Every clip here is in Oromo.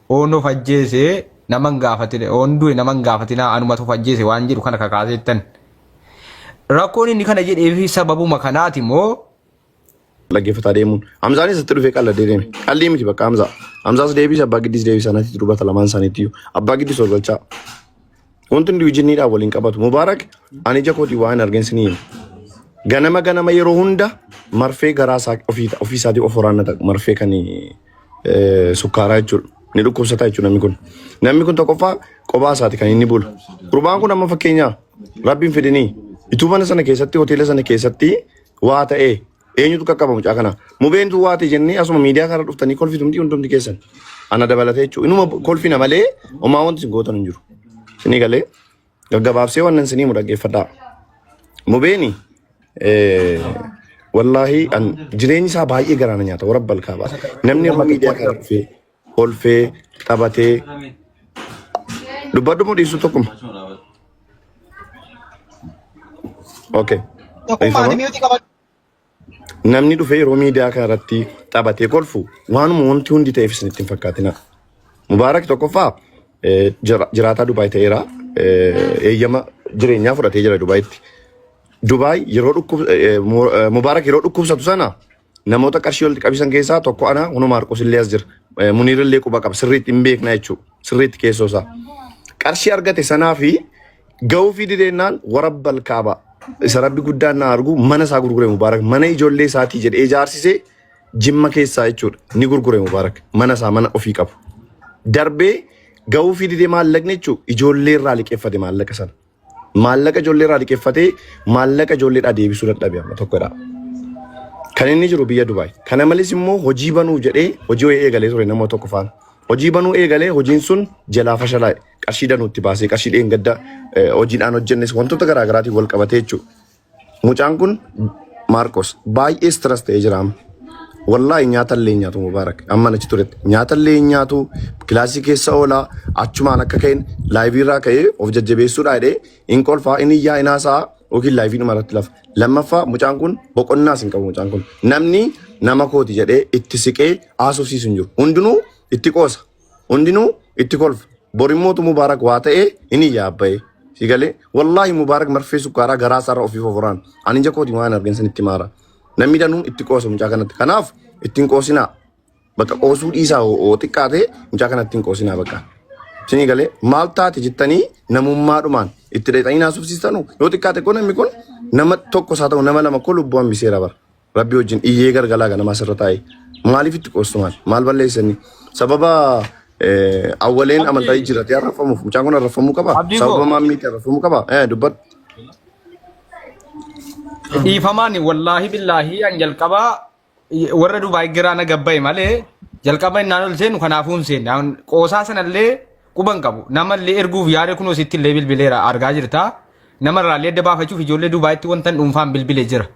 Ono fajjeese naman gaafatine ondu'e naman gaafatina anumatu fajjeese waan jedhu kana kakaasettan. Rakkoon inni kana jedheefi sababuma kanaati moo laggeeffataa deemuun Hamzaanis itti dhufee qalla deeme qalbii miti bakka Hamzaas deebisa abbaa giddis deebisa natti durbata lamaan isaaniitti iyyuu abbaa giddis ol galchaa wanti hundi wajjinniidhaan waliin qabatu Mubaarak ani ija kootii waan argeensanii ganama yeroo hunda marfee garaasaa ofiisaatii of waraannata marfee kan sukkaaraa jechuudha ni dhukkubsataa jechuudha namni kun tokkoffaa qophaa isaati kan inni bulu gurbaan kun amma fakkeenyaa rabbiin fedhinii ituu mana sana keessatti hoteela sana keessatti waa ta'ee eenyutu qaqqaba mucaa kana mubeentu waati jennee asuma miidiyaa kana dhuftanii kolfitumti hundumti keessan ana dabalatee jechuudha inuma kolfina malee homaa wanti sin gootan hin jiru sinii galee gaggabaabsee wannan sinii mudhaggeeffadhaa mubeeni wallaahi jireenyi isaa baay'ee garaana nyaata warabbal kaaba namni amma miidiyaa kana dhufee kolfee taphatee dubbadhu mudhiisu tokkuma okay namni dhufee yeroo miidiyaa kanarratti taphatee kolfu waanuma wanti hundi ta'eef isinitti hin fakkaatina. Mubaarak tokkoffaa jiraataa Dubaay ta'eera eeyyama jireenyaa fudhatee jira Dubaayitti. Dubaay Mubaarak yeroo dhukkubsatu sana namoota qarshii walitti qabisan keessaa tokko ana Hunu Maarqos illee as jira. Muniir illee quba qaba sirriitti hin beekna jechuudha sirriitti keessoo isaa. Qarshii argate sanaa fi ga'uu fi dideennaan warabbal kaaba. Isa rabbi guddaan na argu mana isaa gurgure Mubaarak mana ijoollee isaatii jedhee ijaarsisee jimma keessaa jechuudha ni gurgure Mubaarak mana isaa mana ofii qabu darbee ga'uu fi didee maallaqni jechuudha ijoollee irraa liqeeffate maallaqa sana maallaqa ijoollee irraa liqeeffatee maallaqa ijoolleedhaa deebisuu dadhabee amma tokkodha kan inni jiru biyya Dubaay kana malees immoo hojii banuu jedhee hojii eegalee ture nama tokko faana hojii banuu eegalee hojiin sun jalaa fashalaa'e qarshii danuutti baasee qarshii dheengadda hojiidhaan hojjennes wantoota garaagaraatiin wal qabatee jechuudha. Mucaan kun Maarqos baay'ee stress ta'ee jira amma. Wallaahi nyaatallee nyaatu Mubaarak amma achi turetti nyaatallee nyaatu kilaasii keessa oolaa achumaan akka ka'een laayiviirraa ka'ee of jajjabeessuudha jedhee hin kolfaa inni yaa inaasaa yookiin laayivii dhuma irratti lafa. Lammaffaa mucaan kun boqonnaas hin qabu mucaan kun namni nama kooti jedhee itti siqee haasofsiisu hin jiru. Hundinuu itti qoosa hundinuu itti kolfa. Borimmootu Mubaarak waa ta'ee inni yaabbaye sigalee wallaahi Mubaarak marfee sukkaaraa garaa isaarra ofii foforaan ani ija kooti waan argeen sanitti maara namni danuun itti qoosa mucaa kanatti kanaaf ittiin qoosinaa bakka qoosuu dhiisaa oo xiqqaatee mucaa kanatti hin qoosinaa bakka sigalee maal taate jettanii namummaadhumaan itti dheexanii naasufsiistanu yoo xiqqaate kun namni kun nama tokko isaa ta'u nama lama ko lubbuu hambiseera bara rabbi wajjin iyyee gargalaa ganama asirra taa'e maaliif itti qoostu maal balleessanii sababa awwaleen amantaa jiraatee arrafamuuf mucaan kun arrafamuu qaba sababa maammiitti arrafamuu qaba dubbadhu. Dhiifamaan wallaahi billaahi an jalqabaa warra Dubaay giraana gabbaye malee jalqaba innaan ol seenu kanaafuun seenne qoosaa sanallee quban qabu namallee erguuf yaada kunoo sitti illee bilbileera argaa jirta namarraallee adda baafachuuf ijoollee Dubaayitti wanta dhuunfaan bilbilee jira.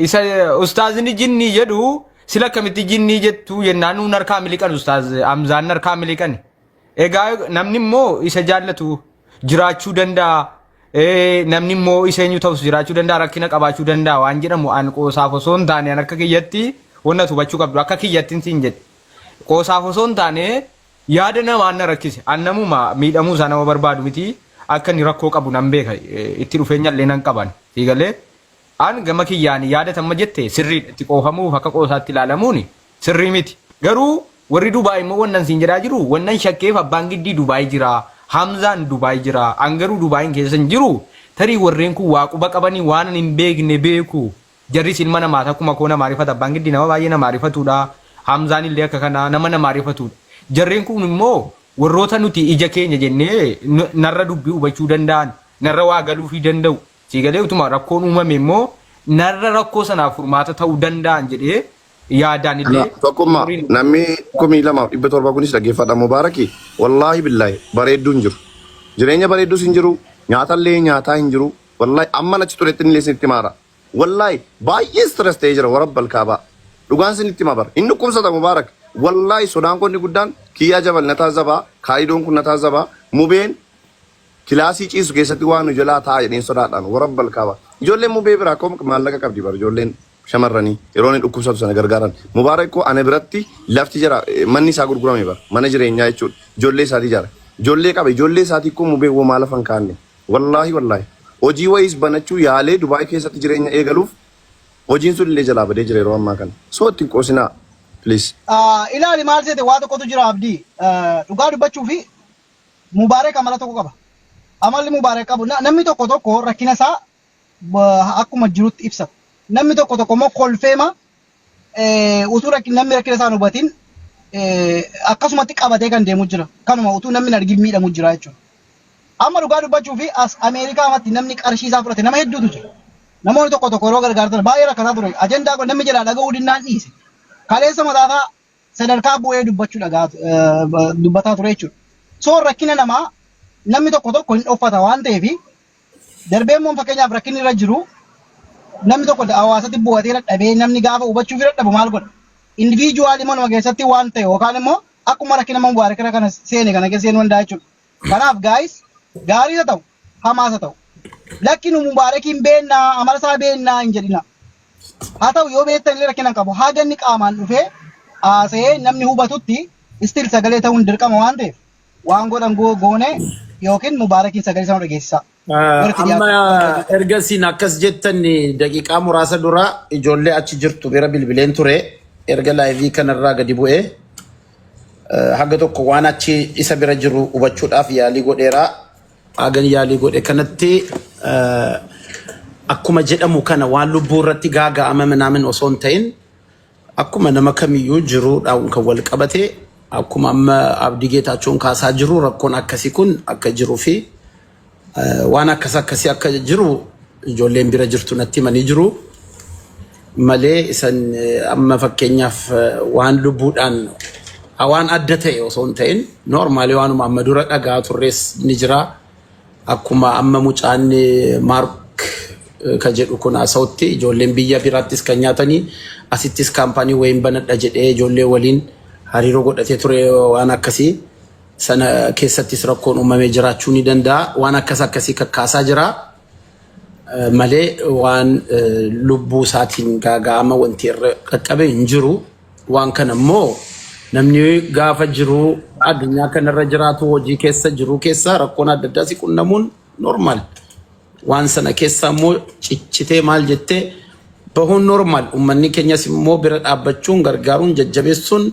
Isa ustaazni jinnii jedhu sila kamitti jinnii jettu yennaan nuun harkaa miliqan ustaaz Hamzaan harkaa miliqan egaa namni immoo isa jaallatu jiraachuu danda'a namni immoo isa eenyu ta'us jiraachuu danda'a rakkina qabaachuu danda'a waan jedhamu an qoosaaf osoo hin taane an akka kiyyatti wanna hubachuu qabdu akka kiyyattiin siin jedhe qoosaaf osoo hin taane yaada namaan na rakkise an namuma miidhamuu isaa nama barbaadu miti akka inni rakkoo qabu nan beeka itti dhufeenyallee nan qaban siigalee an gama kiyyaanii yaadatama jette sirrii itti qoofamuuf akka qoosaatti ilaalamuuni sirrii miti garuu warri Dubaay immoo wannan siin jedhaa jiru wannan shakkeef abbaan giddii Dubaay jira Hamzaan Dubaay jira angaruu Dubaayin keessa hin jiru tarii warreen kun waa quba qabanii waan hin beekne beeku jarris ilma namaa takkuma koo nama maarifata abbaan giddii nama baay'ee nama maarifatudha Hamzaan illee akka kana nama maarifatudha jarreen kun immoo warroota nuti ija keenya jennee narra dubbii hubachuu danda'an narra waa galuufii danda'u siigalee utuma rakkoon uumame immoo narra rakkoo sanaaf furmaata ta'uu danda'an jedhee yaadaan illee tokkummaa namni 2700 kunis dhaggeeffadha Mubaaraki wallaahi billaahi bareedduu hin jiru jireenya bareedduus hin jiru nyaatallee nyaataa hin jiru wallaahi amma achi turetti illee sinitti maara wallaahi baay'ee stress ta'ee jira warabbal kaabaa dhugaan sinitti maara inni dhukkubsata Mubaarak wallaahi sodaan konni guddaan kiyyaa jabal nataa zabaa kaayidoon kun nataa zabaa mubeen kilaasii ciisu keessatti waan jalaa taa'aa jedheen sodaadhaan warabbal kaabaa ijoolleen mubee biraa akkuma maallaqa qabdi bara ijoolleen shamarranii yeroo inni dhukkubsatu sana gargaaran Mubaarak ko ana biratti lafti jira manni isaa gurgurame bara mana jireenyaa jechuudha ijoollee isaatii jira ijoollee qaba ijoollee isaatii ko mubee woo maal afan kaanne wallahi hojii wayis banachuu yaalee Dubaay keessatti jireenya eegaluuf hojiin sun illee jalaa badee jira yeroo ammaa kana soo ittiin qoosinaa please ilaali maal seete waa tokkotu jira abdii dhugaa dubbachuu fi Mubaarak amala tokko qaba amalli Mubaarak qabu namni tokko rakkina isaa akkuma jirutti ibsata namni tokko immoo kolfeema utuu namni rakkina isaa hubatiin akkasumatti qabatee kan deemu jira kanuma utuu namni argin miidhamu jira jechuudha amma dhugaa dubbachuu fi as Ameerikaatti namni qarshii isaa fudhate nama hedduutu jira namoonni tokko yeroo gargaartan baay'ee rakkataa ture ajendaa kun namni jalaa dhaga'uu dinnaan dhiise kaleessa mataataa sadarkaa bu'ee dubbataa ture jechuudha soo rakkina namaa namni tokko hin uffata waan ta'eef darbee immoo fakkeenyaaf rakkinni irra jiru namni tokko hawaasatti bu'atee dadhabee namni gaafa hubachuuf dadhabu maal godha individuaalii manuma keessatti waan ta'e yookaan immoo akkuma rakkina Mubaarak kana seene kana keessa seenuu danda'a jechuudha. Kanaaf gaayis gaarii haa ta'u hamaas haa ta'u lakkinu Mubaarakiin beennaa amala isaa beennaa hin jedhina haa ta'u yoo beektan illee rakkina qabu haa ganni qaamaan dhufee haasa'ee namni hubatutti istil sagalee ta'uun dirqama waan ta'eef waan godhan goone yookiin Mubaarakiin sagalee isaa dhageessisa. Amma ergasiin akkas jettan daqiiqaa muraasa dura ijoollee achi jirtu bira bilbileen ture erga laayivii kanarraa gadi bu'ee haga tokko waan achi isa bira jiru hubachuudhaaf yaalii godheera hagan yaalii godhe kanatti akkuma jedhamu kana waan lubbuu irratti gaaga'ama minaamin osoo hin ta'in akkuma nama kamiyyuu jiruudhaan kan wal qabate akkuma amma Abdii Geetaachoon kaasaa jiru rakkoon akkasii kun akka jiruu fi waan akkasii akka jiru ijoolleen bira jirtu natti himanii jiru malee isan amma fakkeenyaaf waan lubbuudhaan waan adda ta'e osoo hin ta'in noormaali waanuma amma dura dhagaa turrees ni jira akkuma amma mucaan Maark ka jedhu kun haasa'utti ijoolleen biyya biraattis kan nyaatanii asittis kaampaanii wayiin banadha jedhee ijoollee waliin hariiroo godhatee ture waan akkasii sana keessattis rakkoon uumamee jiraachuu ni danda'a waan akkasii kakkaasaa jira malee waan lubbuu isaatiin gaaga'ama wanti irra qaqqabe hin jiru waan kana immoo namni gaafa jiru addunyaa kanarra jiraatu hojii keessa jiru keessa rakkoon adda addaa si qunnamuun normaal waan sana keessa immoo cichitee maal jettee bahuun normaal uummanni keenyas immoo bira dhaabbachuun gargaaruun jajjabeessuun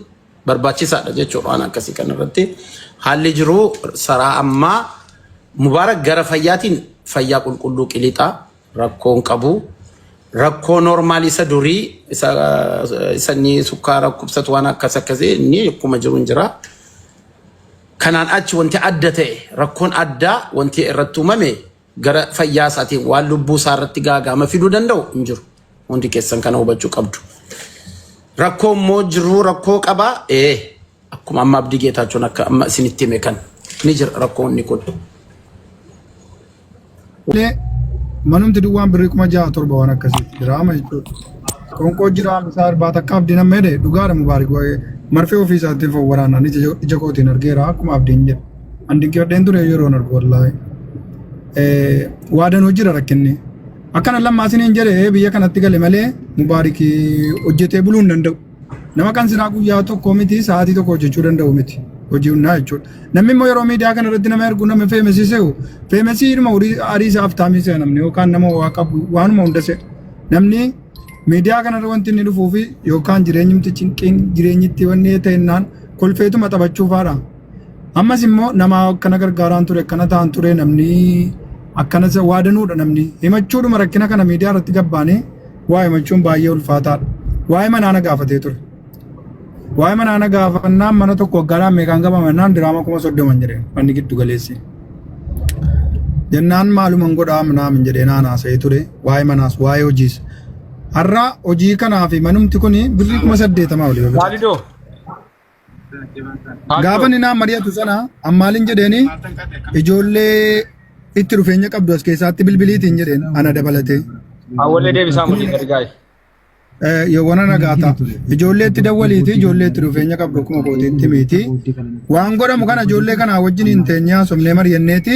barbaachisaadha jechuudha waan akkasii kanarratti haalli jiru saraa ammaa Mubaarak gara fayyaatiin fayyaa qulqulluu qilixaa rakkoon qabu rakkoo normaal isa durii isa ni sukkaara kubsatu waan akkasii inni akkuma jiru hin jira kanaan achi wanti adda ta'e rakkoon addaa wanti irratti uumame gara fayyaa isaatiin waan lubbuu isaa irratti gaaga'ama fiduu danda'u hin jiru hundi keessan kana hubachuu qabdu rakkoo immoo jiru rakkoo qaba akkuma amma Abdii Geetaachoon akka amma isinitti hime kan ni jira rakkoonni kun. Manumti duwwaan birrii 6,700 waan akkasitti jiraama jechuudha. Qoonqoo jiraama isaa irbaata akka Abdiin amma jedhe dhugaadha Mubaarak marfee ofii isaatiin waraanaan ija kootiin argeera akkuma Abdiin jedhe. Andiqadheen ture yeroon argu wallaahi. Waadan hojii rakkinni. Akkana lammaasiniin jedhe biyya kanatti gale malee Mubaarak hojjetee buluu hin danda'u. Nama kan silaa guyyaa tokko miti sa'aatii tokko hojjechuu danda'u miti. Hojii hunnaa jechuudha. Namni immoo yeroo miidiyaa kana irratti nama ergu nama feemesiisee feemesiidhuma arii isaaf taamisee namni yookaan nama waa qabu waanuma hundasee namni miidiyaa kana irra wanti inni dhufuu fi yookaan jireenyitti wanni ta'ennaan kolfeetuma taphachuufaadha. Ammas immoo nama akkana gargaaraan ture akkana ta'an ture namni akkana waadanuudha namni himachuudhuma rakkina kana miidiyaa irratti gabbaanee waa himachuun baay'ee ulfaataadha. Waa'ee manaana gaafatee ture. Waa'ee manaana gaafannaan mana tokko waggaadhaan meeqaan qabamannaan diraama 30,000 jedheen manni giddu galeessi. Jennaan maaluman godhaa minaamin jedhee naan haasa'ee ture waa'ee manaas waa'ee hojiis. Har'a hojii kanaa fi manumti kun birrii 8,000 olii Waalidoo. gaafa ni naan mari'atu sana ammaalin jedheeni ijoollee itti dhufeenya qabdu as keessaatti bilbiliitiin jedheen ana dabalatee. Awwalee deebisaa mudii gargaa'e. Yoo wana nagaata ijoollee itti dawwaliiti ijoollee itti dhufeenya qabdu akkuma kootiitti miti waan godhamu kana ijoollee kana wajjin hin teenyaa somnee mari'anneeti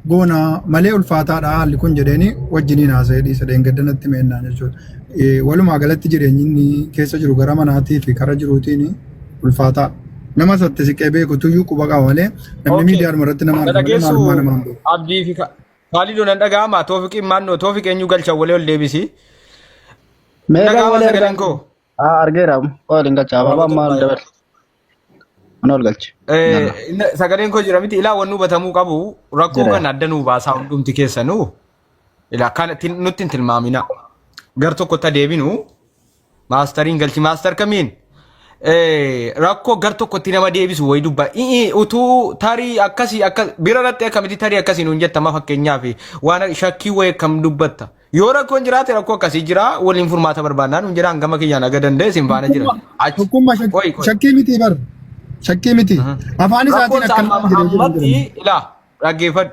goona malee ulfaataadha haalli kun jedheeni wajjiniin haasa'ee dhiisa dheengaddanatti meennaa jechuudha. Walumaa galatti jireenyi inni keessa jiru gara manaatii fi kara jiruutiin ulfaataa. Nama sotti siqee beeku tuyyuu quba qaba malee namni miidiyaa irratti nama argamu nama beeku. Abdii fi Khalidoo nan dhaga'ama Toofiqiin maannoo Toofiq eenyu galcha walee ol deebisi. Dhaga'ama sagaleen koo. Argeera waliin galcha ababa maal dabar. Anol galcha. Sagaleen koo jira miti ilaa wannu hubatamuu qabu rakkoo kan addanuu baasaa hundumti keessanuu ilaa kan nutti tilmaamina. Gar tokkotti deebinu maastariin galchi maastar kamiin rakkoo gar tokkotti nama deebisu wayi dubba utuu tarii akkasii akka bira irratti akkamitti tarii akkasii nuun jettama fakkeenyaaf waan shakkii wayi akkam dubbatta yoo rakkoon jiraate rakkoo akkasii jira waliin furmaata barbaannaa nuun jedhaan gama kiyyaan aga danda'e isin faana jira. Shakkii miti bar shakkii miti afaan isaatiin ammatti ilaa dhaggeeffadhu.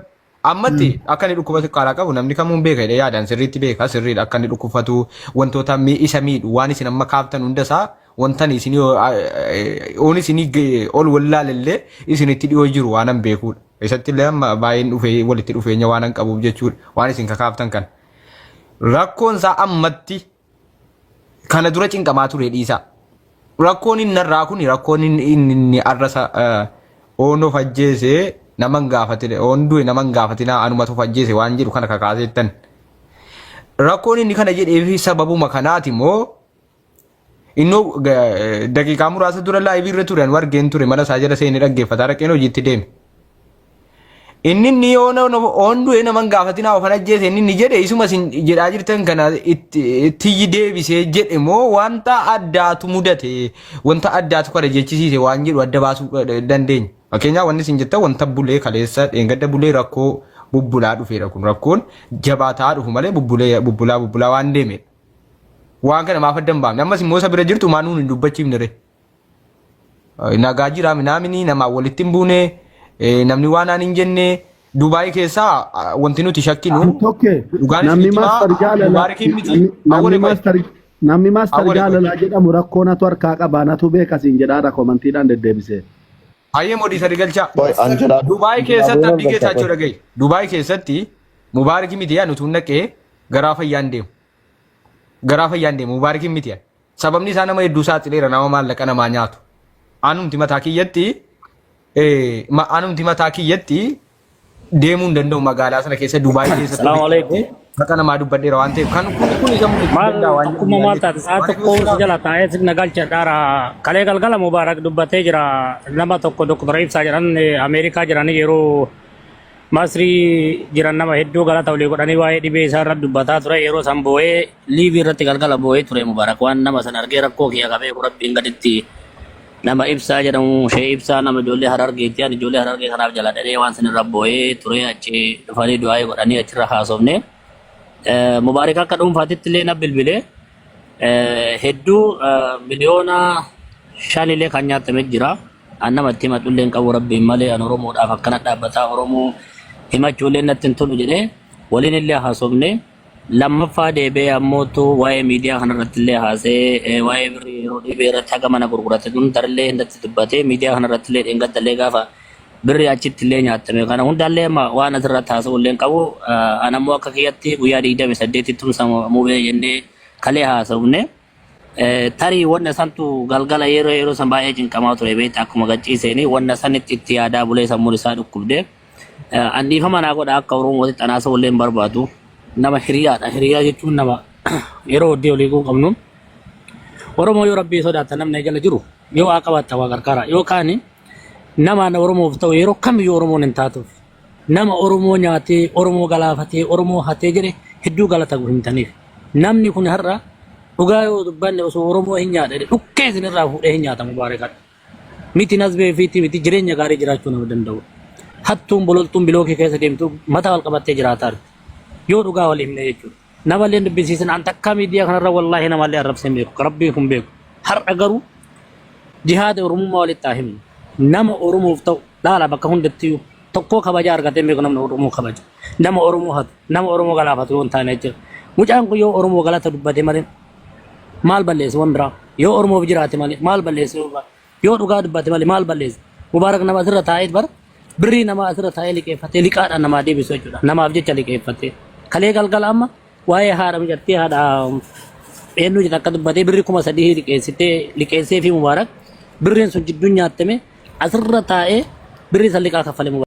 Ammatti akka inni dhukkuba xiqqaaraa qabu namni kamuun beeka yaadaan sirriitti beeka sirriidha akka inni dhukkubfatu wantoota isa miidhu waan isin amma kaaftan hundasaa wantan isin oon isin ol wallaalellee isinitti dhiyoo jiru waan an beekuudha. Isatti illee amma baay'een dhufee walitti dhufeenya waan an qabuuf jechuudha waan isin kakaaftan kan. Rakkoon isaa ammatti kana dura cinqamaa ture dhiisa. Rakkoon inni narraa kun rakkoon inni arrasa oonof ajjeesee naman gaafatine onduwe naman gaafatina anumatu fajjeese waan jedhu kana kakaaseettan rakkoon inni kana jedheefi sababuma kanaati moo innoo daqiiqaa muraasa dura laayivii irra ture anu argeen ture mana isaa jala seenee dhaggeeffataa rakkeen hojiitti deeme inni ni onduwe naman gaafatina ofan ajjeese inni jedhe isuma isin jedhaa jirtan kana itti deebisee jedhe moo wanta addaatu mudate wanta addaatu kana jechisiise waan jedhu adda baasuu dandeenya. Fakkeenyaaf wanni isin jettan wanta bulee kaleessa dheengadda bulee rakkoo bubbulaa dhufeedha kun rakkoon jabaataa dhufu malee bubbulaa waan deeme waan kana maaf addan baafne ammas immoo isa bira jirtu maan nuun hin dubbachiifne re nagaa jira minaamini namaa walitti hin buune namni waan aan hin jenne Dubaay keessaa wanti nuti shakkinu namni maastar jaalalaa jedhamu rakkoonatu harkaa qaba natu beekasiin jedhaadha komantiidhaan deddeebisee. Ayyee modii sadi galcha. Dubaay keessatti abdii geetaachuu dhagaye. Dubaay keessatti Mubaarak miti yaa nuti naqee garaa fayyaan deemu. Garaa fayyaan deemu Mubaarak miti yaa. Sababni isaa nama hedduu saaxileera nama maallaqa namaa nyaatu. Anumti mataa kiyyatti deemuu hin danda'u magaalaa sana keessa Dubaay keessatti. Salaamu alaikum. Bakka namaa dubbadheera waan ta'eef kan kun isa akkuma maal taate sa'a tokko jala taa'ee sirna galcha dhaara kalee galgala Mubaarak dubbatee jira nama tokko Dr. Ibsaa jedhan Ameerikaa jiranii yeroo Masrii jiran nama hedduu galata walii godhanii waa'ee dhibee isaa irratti dubbataa ture yeroo san boo'ee liivii irratti galgala boo'ee ture Mubaarak waan nama san argee rakkoo kiyya qabee rabbiin gaditti nama Ibsaa jedhamu shee Ibsaa nama ijoollee Harargeetti ani ijoollee Harargee kanaaf jala dhadhee waan san irra boo'ee ture achi dhufanii du'aa godhanii achirra haasofne. Mubaarak akka dhuunfaatitti illee na bilbilee hedduu miliyoona 5 illee kan nyaatamee jira. An namatti himatu illee hin qabu rabbiin malee an Oromoodhaaf akkana dhaabbataa Oromoo himachuu illee natti hin tolu jedhee waliin illee haasofne. Lammaffaa deebee ammootu waa'ee miidiyaa kanarratti illee haasee waa'ee birrii yeroo dhibee irratti haga mana gurgurate tun darlee hindatti dubbatee miidiyaa kanarratti illee dheengadda illee gaafa birri achitti illee nyaatame kana hundaallee waan asirratti haasa'u illee qabu anammoo akka kiyyatti guyyaa 28 tumsa muubee jennee kalee haasa'umne tarii wanna santu galgala yeroo san baay'ee cinqamaa ture beekta akkuma gachiiseeni wanna sanitti itti yaadaa bulee sammuun isaa dhukkubde anniifama naa godha akka Oromootti xanaasa illee hin barbaadu nama hiriyaadha hiriyaa jechuun nama yeroo hoddee olii qabnu Oromoo yoo rabbii sodaata namni jala jiru yoo aqabatta waa gargaara yookaan nama Oromoof ta'u yeroo kamiyyuu Oromoon hin taatuuf nama Oromoo nyaatee Oromoo galaafatee Oromoo hatee jedhe hedduu galata himtaniif namni kun har'a dhugaa yoo dubbanne osoo Oromoo hin nyaadhe dhukkee isinirraa fuudhee hin nyaata Mubaarakadha miti nasbee fi miti jireenya gaarii jiraachuu nama danda'u hattuun bololtuun bilookii keessa deemtu mataa wal qabattee jiraataa yoo dhugaa wal himne jechuudha nama illee dubbisiisan an takka miidiyaa kanarra wallaahi nama illee arrabseen beeku rabbii kun beeku har'a garuu jihaada Oromummaa walitti haa himnu nama Oromoof ta'u laala bakka hundatti tokko kabaja argatee beeku namni Oromoo kabaja nama Oromoo hatu nama Oromoo galaafatu yoo taane jechuudha mucaan kun yoo Oromoo galata dubbate malee maal balleessu wan biraa yoo Oromoof jiraate malee maal balleessu yoo dhugaa dubbate malee maal balleessu Mubaarak nama asirra taa'ee bar birrii nama asirra taa'ee liqeeffatee liqaadhaan namaa deebisu jechuudha. Namaaf jecha liqeeffatee. Kalee galgala amma waa'ee haadha mijattee haadha eenyu jedha akka dubbatee birrii 3,000 liqeessee fi Mubaarak birriin sun jidduu nyaattame asirra taa'ee birrii san liqaa kaffalee Mubaarak.